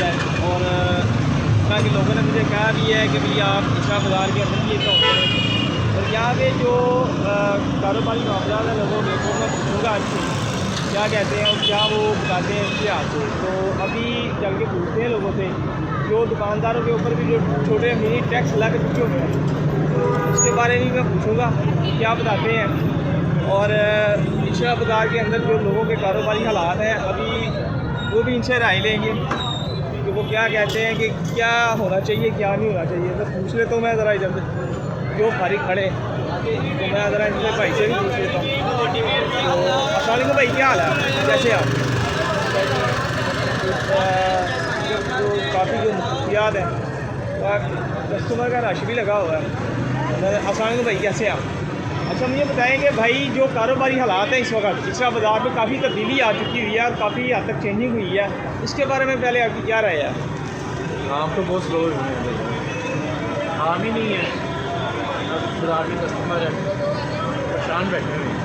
है। और यहाँ के लोगों ने मुझे कहा भी है कि भैया आप इशरा बाज़ार के अंदर ये तो और यहाँ पे जो कारोबारी मामला है लोगों के वो मैं पूछूँगा आपसे क्या कहते हैं और क्या वो बताते हैं इसके हाथ से। तो अभी चल के पूछते हैं लोगों से जो दुकानदारों के ऊपर भी जो छोटे मिनी टैक्स लगा के चुके हुए हैं तो उसके बारे में मैं पूछूँगा क्या बताते हैं। और इशरा बाज़ार के अंदर जो लोगों के कारोबारी हालात हैं अभी वो भी इनसे राय लेंगे कि वो क्या कहते हैं कि क्या होना चाहिए क्या नहीं होना चाहिए। तो पूछ लेता हूँ मैं ज़रा इधर जो फारिग खड़े तो मैं ज़रा इनसे भाई से भी पूछ लेता हूँ। तो अस्सलाम भाई क्या हाल है कैसे आप? जो काफ़ी जो मसरूफियात हैं कस्टमर का रश भी लगा हुआ है। अस्सलाम भाई कैसे आप? अच्छा मुझे बताएं कि भाई जो कारोबारी हालात हैं इस वक्त इशरा बाज़ार में काफ़ी तब्दीली आ चुकी हुई है और काफ़ी हद तक चेंजिंग हुई है, इसके बारे में पहले आपकी क्या राय है? आप तो बहुत स्लो हुए हैं, आम ही नहीं है। बाजार के कस्टमर परेशान बैठे हुए हैं।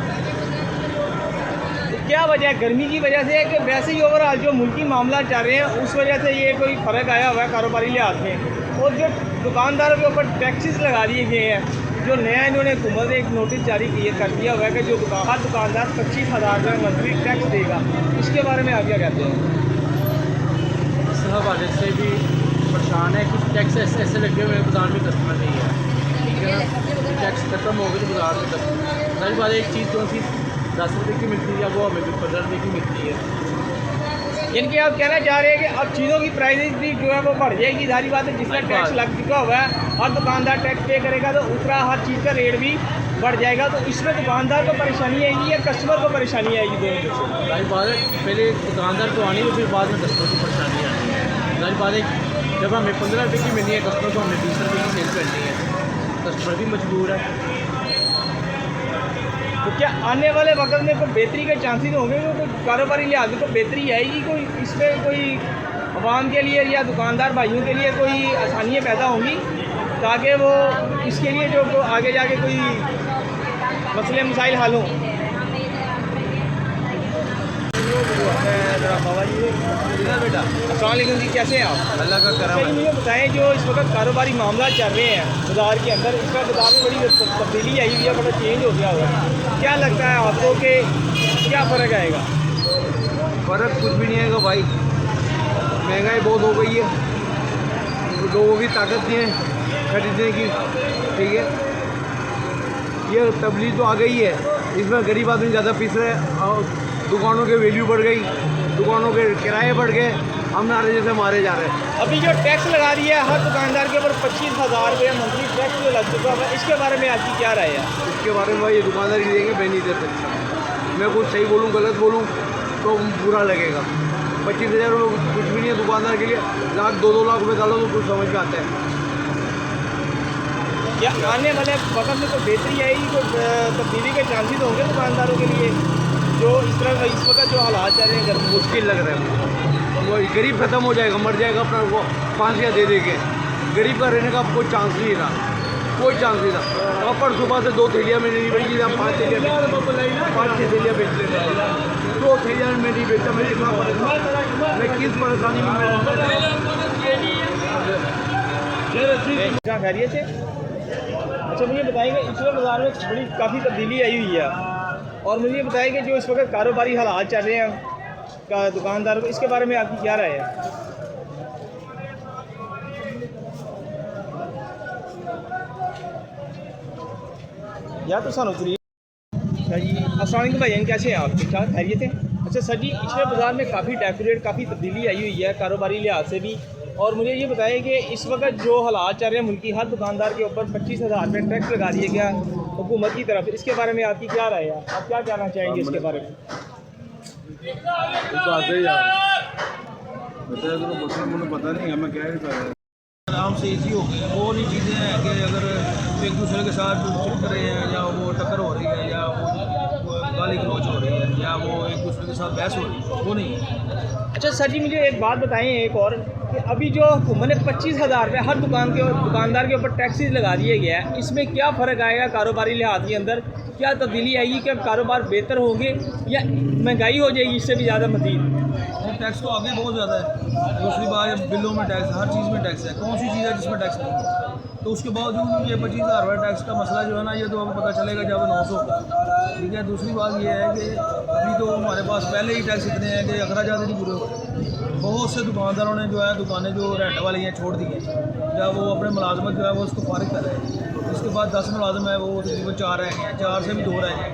क्या वजह है? गर्मी की वजह से है कि वैसे ही ओवरऑल जो मुल्की मामला चल रहे हैं उस वजह से ये कोई फ़र्क आया हुआ है कारोबारी लिहाज में? और जो दुकानदारों के ऊपर टैक्सेस लगा दिए गए हैं, जो नया इन्होंने हुकूमत ने एक नोटिस जारी कर दिया हुआ है कि जो हर दुकानदार 25,000 रुपये मंथली टैक्स देगा, इसके बारे में आप क्या कहते हैं? इस हवाले से भी परेशान है। कुछ टैक्स ऐसे लगे हुए हैं बाजार में कस्टमर नहीं है, ठीक है ना। टैक्स खत्म हो गए तो बाजार में कस्टमर सारी बात एक चीज़ जो सी 10 रुपये की मिलती है वो हमें 15 रुपये की मिलती है। इनके आप कहना चाह रहे हैं कि अब चीज़ों की प्राइसेस भी जो है वो बढ़ जाएगी, सारी बात है। जिसका टैक्स लग चुका हुआ है हर दुकानदार टैक्स पे करेगा तो उतना हर चीज़ का रेट भी बढ़ जाएगा। तो इसमें दुकानदार को परेशानी आएगी या कस्टमर को परेशानी आएगी? दोनों में सारी बात है, पहले दुकानदार को आनी है फिर बाद में कस्टमर को परेशानी आनी है। सारी बात है, जब हमें 15 रुपये की मिलनी है कस्टमर को हमें 20 रुपये की सेल करनी है, कस्टमर भी मजबूर है। तो क्या आने वाले वक्त में कोई बेहतरी के चांसेस होंगे? कोई कारोबारी लिहाज से कोई बेहतरी आएगी? कोई इसमें कोई आवाम के लिए या दुकानदार भाइयों के लिए कोई आसानियाँ पैदा होंगी ताकि वो इसके लिए जो आगे जाके कोई मसले मसाइल हल हों? बाबा जी बेटा अस्सलाम जी, कैसे हैं आप? अल्लाह का करम है। मुझे बताएं जो इस वक्त कारोबारी मामला चल रहे हैं बाज़ार के अंदर, इसका बाज़ार में बड़ी तब्दीली आई हुई है, बड़ा चेंज हो गया हुआ है। क्या लगता है आपको कि क्या फ़र्क आएगा? फ़र्क कुछ भी नहीं आएगा भाई, महंगाई बहुत हो गई है, लोगों की ताकत नहीं है खरीदने की, ठीक है। ये तब्दीली तो आ गई है, इसमें गरीब आदमी ज़्यादा पीस रहे हैं और दुकानों के वैल्यू बढ़ गई, दुकानों के किराए बढ़ गए, हम नारे जैसे मारे जा रहे हैं। अभी जो टैक्स लगा दिया है हर दुकानदार के ऊपर 25,000 रुपये मंथली टैक्स जो लग चुका है, इसके बारे में आपकी क्या राय है? इसके बारे में भाई ये दुकानदार ही देंगे, मैं नहीं दे सकता। मैं कुछ सही बोलूँ गलत बोलूँ तो बुरा लगेगा। 25,000 रुपये कुछ भी नहीं है दुकानदार के लिए, लाख 2-2 लाख रुपये डालो तो कुछ समझ में आता है। या आने वाले वक्त में कोई बेहतरी आएगी, कोई तब्दीली के चांसेस होंगे दुकानदारों के लिए जो इस तरह इस वक्त जो हालात चल रहे हैं? मुश्किल लग रहा है, वो गरीब ख़त्म हो जाएगा, मर जाएगा अपना, वो फांसियाँ दे देंगे। गरीब का रहने का कोई चांस नहीं रहा, कोई चांस नहीं रहा। और पर सुबह से 2 थैलियाँ में नहीं बेची, 5 थैलियाँ 5-6 थैलियाँ बेच लेते हैं, 2 थैलियाँ में नहीं बेचता। मैं कितना परेशान, मैं किस परेशानी में क्या खैरियत से? अच्छा मुझे बताएंगे इशरा बाज़ार में बड़ी काफ़ी तब्दीली आई हुई है और मुझे बताएंगे जो इस वक्त कारोबारी हालात चल रहे हैं का दुकानदारों को, इसके बारे में आपकी क्या राय है? या तो सानू तरीक अच्छा जी, अस्सलाम वालेकुम भाईजान, कैसे हैं आप? ठीक ठाक खैरियत है? अच्छा सर जी, इशरा बाज़ार में काफ़ी डेकोरेट काफ़ी तब्दीली आई हुई है कारोबारी लिहाज से भी, और मुझे ये बताएं कि इस वक्त जो हालात चल रहे हैं मुल्की, हर दुकानदार के ऊपर 25,000 रुपये टैक्स लगा दिया गया हुकूमत की तरफ, इसके बारे में आपकी क्या राय है? आप क्या कहना चाहेंगे इसके बारे में? तो आते ही तो पता नहीं हमें क्या है। आराम से इजी हो गई, वो नहीं चीज़ें हैं कि अगर एक दूसरे के साथ चिपक रहे हैं या वो टक्कर हो रही है या वो गाली गलौज हो रही है या वो एक दूसरे के साथ बहस हो रही है, वो नहीं है। अच्छा सर जी, मुझे एक बात बताएं एक और कि अभी जो हुकूमत ने 25,000 रुपये हर दुकानदार के ऊपर टैक्सेस लगा दिए गया है, इसमें क्या फ़र्क आएगा कारोबारी लिहाज के अंदर? क्या तब्दीली आएगी? क्या कारोबार बेहतर होंगे या महंगाई हो जाएगी इससे भी ज़्यादा मज़ीद? टैक्स तो आगे बहुत ज़्यादा है, दूसरी बात बिलों में टैक्स, हर चीज़ में टैक्स है। कौन सी चीज़ है जिसमें टैक्स नहीं है? तो उसके बावजूद ये 25,000 रुपये टैक्स का मसला जो है ना, ये तो आपको पता चलेगा जब 900 का। ठीक है। दूसरी बात ये है कि अभी तो हमारे पास पहले ही टैक्स इतने हैं कि अखराजात नहीं पूरे हो रहे। बहुत से दुकानदारों ने जो है दुकानें जो रेंट वाली हैं छोड़ दी हैं, जब वो अपने मुलाजमत जो है वो उसको फारिग कर रहे हैं। उसके बाद 10 मुलाजम है वो तकरीबन 4 रह गए हैं, 4 से भी 2 रह गए,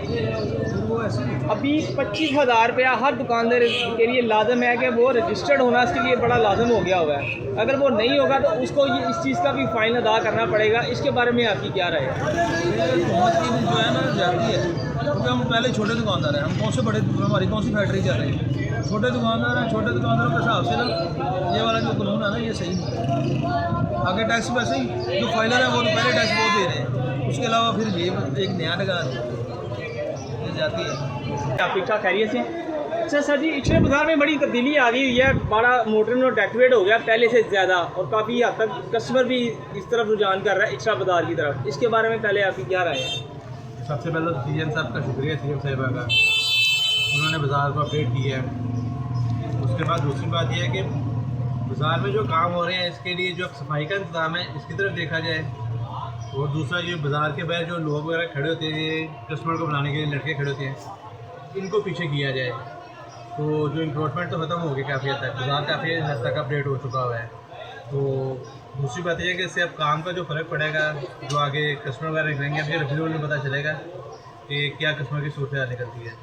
फिर वो ऐसे ही। अभी 25,000 रुपया हर दुकानदार के लिए लाजम है कि वो रजिस्टर्ड होना इसके लिए बड़ा लाजम हो गया हुआ है। अगर वो नहीं होगा तो उसको ये इस चीज़ का भी फ़ाइन अदा करना पड़ेगा। इसके बारे में आपकी क्या राय है? हुकूमत की जो है ना जाती है, क्योंकि हम पहले छोटे दुकानदार हैं। हम कौन से बड़े, हमारी कौन सी फैक्ट्री चल रही है? छोटे दुकानदार हैं। छोटे दुकानदारों के हिसाब से ना ये वाला जो कानून है ना, ये सही नहीं है। आगे टैक्स वैसे ही जो फाइलर है वो तो पहले टैक्स बहुत दे रहे हैं, उसके अलावा फिर ये एक नया लगा ये जाती है। आप ठीक ठाक खैरियत से? अच्छा सर जी, इचरे बाज़ार में बड़ी तब्दीली आ गई हुई है, बड़ा मॉडर्न और डेकोरेट हो गया पहले से ज़्यादा, और काफ़ी हद तक कस्टमर भी इस तरफ रुझान कर रहा है इचरा बाज़ार की तरफ। इसके बारे में पहले आपकी क्या राय है? सबसे पहले तो सीएम साहब का शुक्रिया, सीएम साहिबा का, उन्होंने बाज़ार को अपडेट किया है। उसके बाद दूसरी बात यह है कि बाज़ार में जो काम हो रहे हैं इसके लिए जो सफाई का इंतज़ाम है इसकी तरफ देखा जाए, और दूसरा जो बाज़ार के बाहर जो लोग वगैरह खड़े होते हैं, कस्टमर को बुलाने के लिए लड़के खड़े होते हैं, इनको पीछे किया जाए। तो जो इंक्रोचमेंट तो ख़त्म हो गया काफ़ी हद तक, बाज़ार काफ़ी हद तक अपडेट हो चुका हुआ है। तो दूसरी बात यह है कि इससे अब काम का जो फ़र्क पड़ेगा, जो आगे कस्टमर वगैरह निकलेंगे, अब ये रिव्यू में पता चलेगा कि क्या कस्टमर की सूरत निकलती है।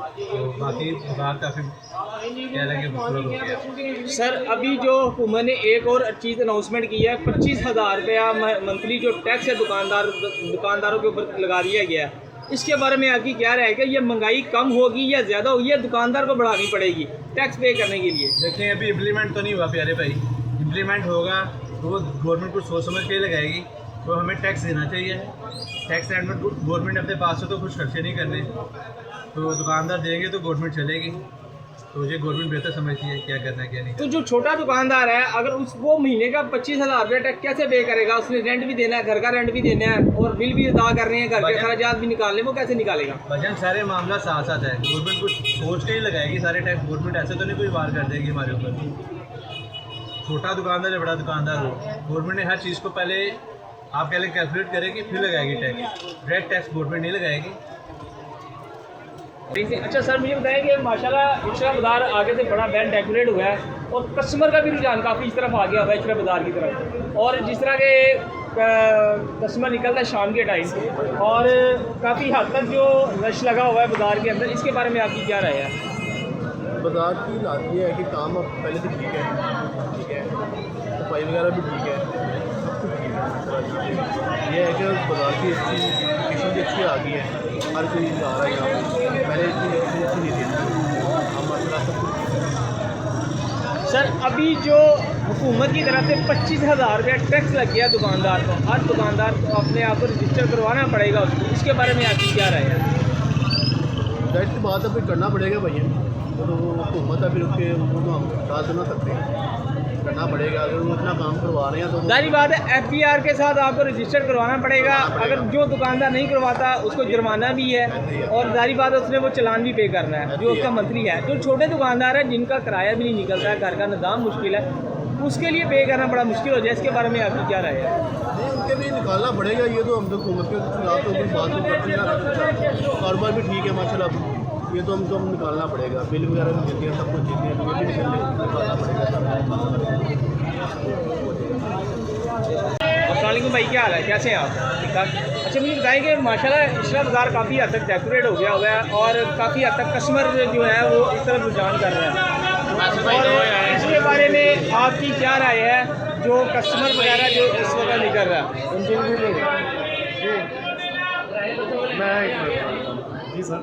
तो बाकी बात काफ़ी कह लेंगे खूबसूरत हो गया। सर अभी जो हुकूमत ने एक और चीज़ अनाउंसमेंट की है, 25,000 रुपया मंथली जो टैक्स है दुकानदारों के ऊपर लगा दिया गया है। इसके बारे में आपकी क्या राय है कि ये महंगाई कम होगी या ज़्यादा होगी, या दुकानदार को बढ़ानी पड़ेगी टैक्स पे करने के लिए? देखिए अभी इम्प्लीमेंट तो नहीं हुआ प्यारे भाई, इम्प्लीमेंट होगा तो वो गवर्नमेंट को सोच समझ के लगाएगी। तो हमें टैक्स देना चाहिए, टैक्स एंड गवर्नमेंट अपने पास से तो कुछ खर्चे नहीं करने, तो दुकानदार देंगे तो गवर्नमेंट चलेगी। तो ये गवर्नमेंट बेहतर समझती है क्या करना है क्या नहीं। तो जो छोटा दुकानदार है अगर वो महीने का 25,000 रुपया टैक्स कैसे पे करेगा? उसने रेंट भी देना है, घर का रेंट भी देना है, और बिल भी अदा कर रहे हैं, घर के खर्चात भी निकालने, वो कैसे निकालेगा? वजन सारे मामला साथ साथ है, गवर्नमेंट कुछ सोच के ही लगाएगी सारे टैक्स। गवर्नमेंट ऐसे तो नहीं कोई वार कर देगी हमारे ऊपर। छोटा दुकानदार या बड़ा दुकानदार हो, गवर्नमेंट ने हर चीज़ को पहले आप पहले कैलकुलेट करेगी फिर लगाएगी टैक्स। डायरेक्ट टैक्स गवर्नमेंट नहीं लगाएगी। अच्छा सर मुझे बताएं कि माशाल्लाह इचरा बाज़ार आगे से बड़ा वेल डेकोरेट हुआ है, और कस्टमर का भी रुझान काफ़ी इस तरफ आ गया हुआ है इचरा बाज़ार की तरफ, और जिस तरह के कस्टमर निकलता है शाम के टाइम, और काफ़ी हद तक जो रश लगा हुआ है बाज़ार के अंदर, इसके बारे में आपकी क्या राय है? बाज़ार की बात ये है कि काम अब पहले से ठीक है, सफाई वगैरह भी ठीक है, सब कुछ ठीक है। ये है कि बाज़ार की लोकेशन भी अच्छी आ गई है, हर कोई आ रहा है यहाँ पे। पहले इतनी अच्छी नहीं थी, हम माशाल्लाह सब कुछ। सर अभी जो हुकूमत की तरफ से 25,000 रुपया टैक्स लग गया दुकानदार को, हर दुकानदार को अपने आप को रजिस्टर करवाना पड़ेगा उसको, इसके बारे में आपकी क्या राय है? दैट की बात है, फिर करना पड़ेगा भैया, तो हुकूमत है फिर उसके वो तो हम डाल तो ना सकते हैं, करना पड़ेगा। अगर वो इतना काम करवा रहे हैं तो जाहिर बात है FBR के साथ आपको रजिस्टर करवाना पड़ेगा। अगर जो दुकानदार नहीं करवाता उसको जुर्माना भी है, और जाहिर बात है उसने वो चालान भी पे करना है जो उसका मंथली है। जो छोटे दुकानदार है जिनका किराया भी नहीं निकलता है, घर का निज़ाम मुश्किल है, उसके लिए पे करना बड़ा मुश्किल हो जाए। इसके बारे में आपकी क्या राय है? नहीं, उनके लिए निकालना पड़ेगा। ये तो हम तो हुकूमत के खिलाफ तो कोई बात नहीं करते ना, कारोबार भी ठीक है माशाल्लाह, ये तो हमको निकालना पड़ेगा। बिल वगैरह भी देते हैं, सब कुछ देते हैं, तो ये भी निकालना पड़ेगा। अस्सलामुअलैकुम भाई, क्या हाल है, कैसे हैं आप? ठीक ठाक। अच्छा मुझे बताएं कि माशाल्लाह इचरा बाज़ार काफ़ी हद तक डेकोरेट हो गया हुआ है, और काफ़ी हद तक कस्टमर जो है वो इस तरफ रुझान कर रहे हैं, और इसके बारे में आपकी क्या राय है जो कस्टमर वगैरह जो इस वक्त निकल रहा है? जी सर,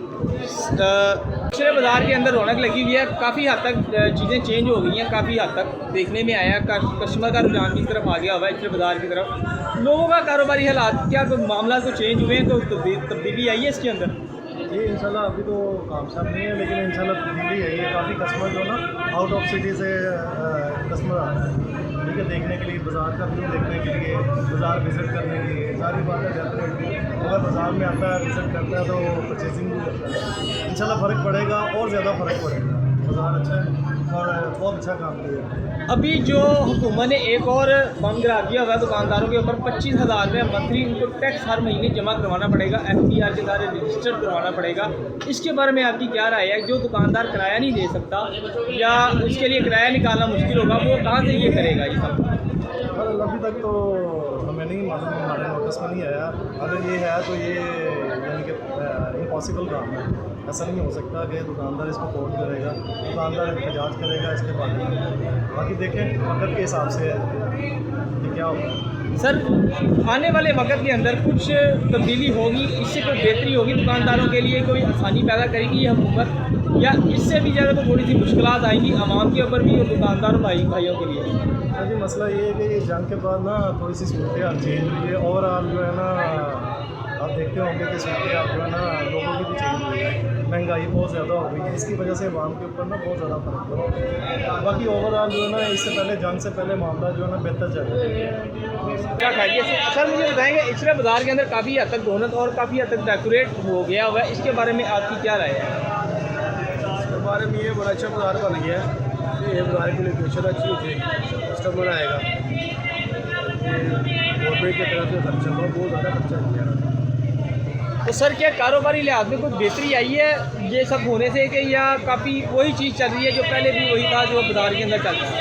इचरा बाज़ार के अंदर रौनक लगी हुई है, काफ़ी हद तक चीज़ें चेंज हो गई हैं, काफ़ी हद तक देखने में आया, कस्टमर का रुझान भी इस तरफ आ गया हुआ है इचरा बाज़ार की तरफ। लोगों का कारोबारी हालात क्या मामला तो चेंज हुए हैं, तो तब्दीली आई है इसके अंदर? ये इंशाल्लाह अभी तो काम साहब नहीं है, लेकिन इंशाल्लाह तब्दीली है। ये काफ़ी कस्टमर जो ना आउट ऑफ सिटी से कस्टमर आते हैं, ठीक है, देखने के लिए, बाज़ार का व्यू देखने के लिए, बाज़ार विज़िट करने के लिए। सारी बातें डेफिनेटली अगर बाज़ार में आता है, विज़िट करता है, तो परचेजिंग भी करता है। इंशाल्लाह फ़र्क पड़ेगा, और ज़्यादा फ़र्क पड़ेगा। बाज़ार अच्छा है, और बहुत अच्छा काम किया। अभी जो हुकूमत ने एक और बम गिरा दिया हुआ है दुकानदारों के ऊपर 25,000 रुपये मंथली उनको टैक्स हर महीने जमा करवाना पड़ेगा, FPR के सारे रजिस्टर करवाना पड़ेगा। इसके बारे में आपकी क्या राय है? जो दुकानदार किराया नहीं दे सकता या उसके लिए किराया निकालना मुश्किल होगा, वो कहाँ से ये करेगा ये सब? अभी तक तो हमें नहीं मालूम, हमारे नोटिस में नहीं आया। अगर ये है तो ये यानी कि इम्पॉसिबल काम है। ऐसा नहीं हो सकता कि दुकानदार इसको फोन करेगा, दुकानदार एहतजाज करेगा इसके बारे में। बाकी देखें वक्त के हिसाब से कि क्या होगा। सर, आने वाले वक्त के अंदर कुछ तब्दीली होगी, इससे कोई बेहतरी होगी दुकानदारों के लिए, कोई आसानी पैदा करेगी ये हुकूमत, या इससे भी ज़्यादा तो थोड़ी सी मुश्किलात आएंगी आवाम के ऊपर भी और दुकानदार भाइयों के लिए? जी मसला ये है कि ये जंग के बाद ना थोड़ी सी सूरत हाल चेंज हुई है, और आप जो है ना आप देखते होंगे कि सूरत हाल जो है ना लोगों की भी चेंज हुई है। महंगाई बहुत ज़्यादा हो गई है, इसकी वजह से आवाम के ऊपर ना बहुत ज़्यादा फर्क पड़ा। बाकी ओवरऑल जो है ना इससे पहले जंग से पहले मामला जो है ना बेहतर चल रहा है। क्या खाइए सर, मुझे बताएंगे इचरा बाज़ार के अंदर काफ़ी हद तक रौनक और काफ़ी हद तक डेकोरेट हो गया हुआ है, इसके बारे में आपकी क्या राय है? इसके बारे में ये बड़ा अच्छा बाज़ार बन गया है, ये बाज़ार की लोकेशन अच्छी हो जाएगी, कस्टमर आएगा। गवर्नमेंट की तरफ से खर्चा बहुत ज़्यादा खर्चा किया। तो सर, क्या कारोबारी लिहाज में कोई बेहतरी आई है ये सब होने से, कि या काफ़ी वही चीज़ चल रही है जो पहले भी वही था जो बाज़ार के अंदर चल रहा है?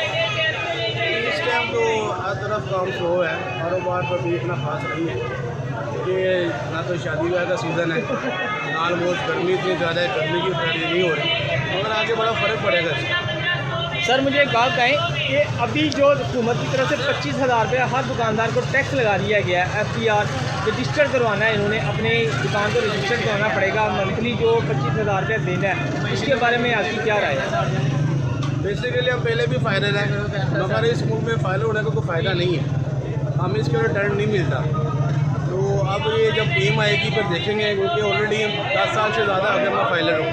इस टाइम तो हर तरफ काम स्लो है, कारोबार तो भी इतना खास नहीं है, क्योंकि ना तो शादी ब्याह का सीज़न है, ना ऑलमोस्ट गर्मी इतनी ज़्यादा है, गर्मी की तैयारी नहीं हो रही, मगर आगे बड़ा फ़र्क पड़ेगा इससे। सर, मुझे एक बात कहें कि अभी जो हुकूमत की तरफ से 25,000 रुपये हर दुकानदार को टैक्स लगा दिया गया है, FPR रजिस्टर करवाना है, इन्होंने अपने दुकान को रजिस्टर करवाना पड़ेगा, मंथली जो 25,000 रुपये देना है, इसके बारे में आपकी क्या राय है? बेसिकली हम पहले भी फाइनल है, मगर इस मुल्क में फाइनल होने का कोई फ़ायदा नहीं है, हमें इसके लिए टर्न नहीं मिलता। तो अब ये जब टीम आएगी फिर देखेंगे, क्योंकि ऑलरेडी 10 साल से ज़्यादा अगर मैं फाइनल हूँ,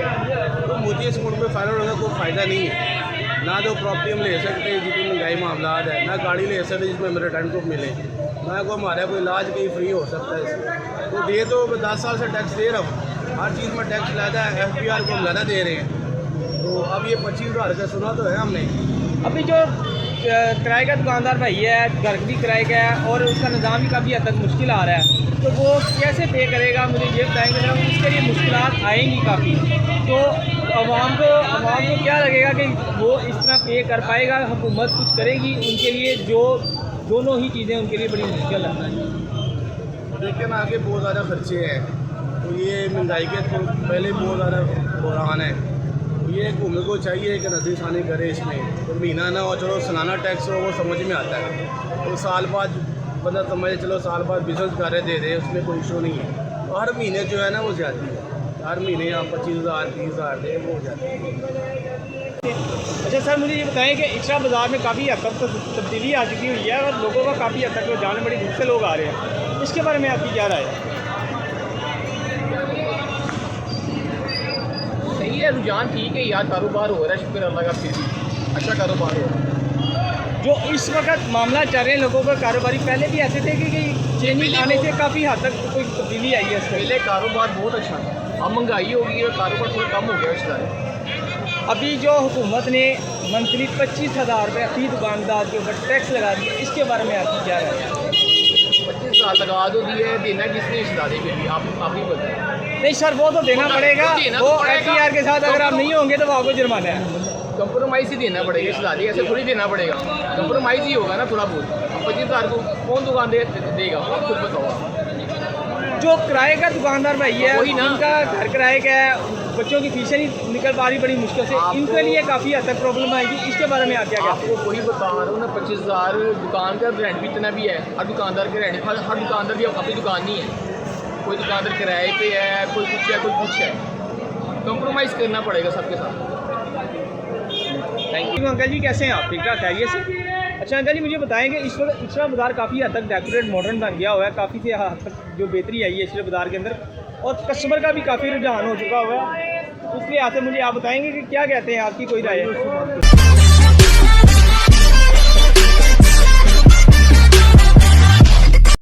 तो मुझे इस मुल्क में फाइनल होने का कोई फ़ायदा नहीं है। ना तो प्रॉपर्टी हम ले सकते हैं जितनी महंगाई मामला है, ना गाड़ी ले सकते जिसमें मेरे रिटर्न को मिले, ना को हमारा कोई इलाज कहीं फ्री हो सकता है इसमें। तो ये तो 10 साल से टैक्स दे रहा हूँ, हर चीज़ में टैक्स ज़्यादा है, FPR को हम ज़्यादा दे रहे हैं। तो अब ये 25,000 का सुना तो है हमने। अभी जो किराए का दुकानदार भाई है, घर भी किराए का है और उसका निज़ाम भी काफ़ी हद तक मुश्किल आ रहा है, तो वो कैसे पे करेगा? मुझे ये बताएंगे ना, उसके लिए मुश्किलात आएंगी काफ़ी, तो आवाम को क्या लगेगा कि वो इस तरह पे कर पाएगा? हुकूमत कुछ करेगी उनके लिए? जो दोनों ही चीज़ें उनके लिए बड़ी मुश्किल है। देखिए ना, आगे बहुत ज़्यादा खर्चे हैं, तो ये महंगाई के तो पहले बहुत ज़्यादा बुरान है, तो ये हुकूमत को चाहिए कि नज़रसानी करे इसमें, तो महीना ना हो, चलो सालाना टैक्स हो, वो समझ में आता है, तो साल बाद बंदा समझे चलो साल बाद बिजनेस कार्य दे दे, उसमें कोई इशू नहीं है। तो हर महीने जो है ना वो ज़्यादा है, हर महीने आप 25,000 30,000 दे, वो हो जाती है। अच्छा सर, मुझे ये बताएं कि इचरा बाज़ार में काफ़ी हद तक तब्दीली आ चुकी हुई है और लोगों का काफ़ी हद तक रुझान बड़ी दूर से लोग आ रहे हैं, इसके बारे में आपकी क्या राय है? सही है, रुझान ठीक है यार, कारोबार हो रहा है, शुक्र अल्लाह का, फिर भी अच्छा कारोबार हो रहा है। जो इस वक्त मामला चल रहे हैं लोगों का कारोबारी पहले भी ऐसे थे कि चेंजिंग आने से काफ़ी हद तक कोई तब्दीली आई है इसमें? पहले कारोबार बहुत अच्छा था, अब महंगाई हो गई है, कारोबार थोड़ा कम हो गया इस तरह। अभी जो हुकूमत ने मंथली 25,000 रुपये फी दुकानदार के ऊपर टैक्स लगा दिया, इसके बारे में आपकी क्या राय है? 25,000 लगा दो दिए, देना किसने इस दादे पे भी, आप ही बताएं। नहीं सर, वो तो देना पड़ेगा, वो FPR के साथ अगर आप नहीं होंगे तो वो आपको जुर्माना है। कंप्रोमाइज़ ही देना पड़ेगा इस दादे, ऐसे थोड़ी देना पड़ेगा, कंप्रोमाइज़ ही होगा ना थोड़ा बहुत। अब 25,000 को कौन दुकान देगा, खुद बताओ। जो किराए का दुकानदार भाई है, वही ना, उनका घर किराए का है, बच्चों की फीसें नहीं निकल पा रही बड़ी मुश्किल से, इनके लिए काफ़ी हद तक प्रॉब्लम आएगी, इसके बारे में आप क्या कहते हैं? आपको वही बता रहा हूँ ना, 25,000 दुकान का रेंट भी इतना भी है, हर दुकानदार के रेंट, हर दुकानदार की अपनी दुकान नहीं है, कोई दुकानदार किराए पे है, कोई कुछ है, कोई कुछ है, कंप्रोमाइज़ करना पड़ेगा सबके साथ। थैंक यू अंकल जी, कैसे हैं आप? ठीक ठाक, खैरियत से? अच्छा अंकल जी, मुझे बताएंगे इस वक्त इचरा बाज़ार काफ़ी हद तक डेकोरेट मॉडर्न बन गया हुआ है, काफ़ी से हद तक जो बेहतरी आई है इचरा बाज़ार के अंदर और कस्टमर का भी काफ़ी रुझान हो चुका हुआ है, इसलिए यहाँ से मुझे आप बताएंगे कि क्या कहते हैं, आपकी कोई राय है?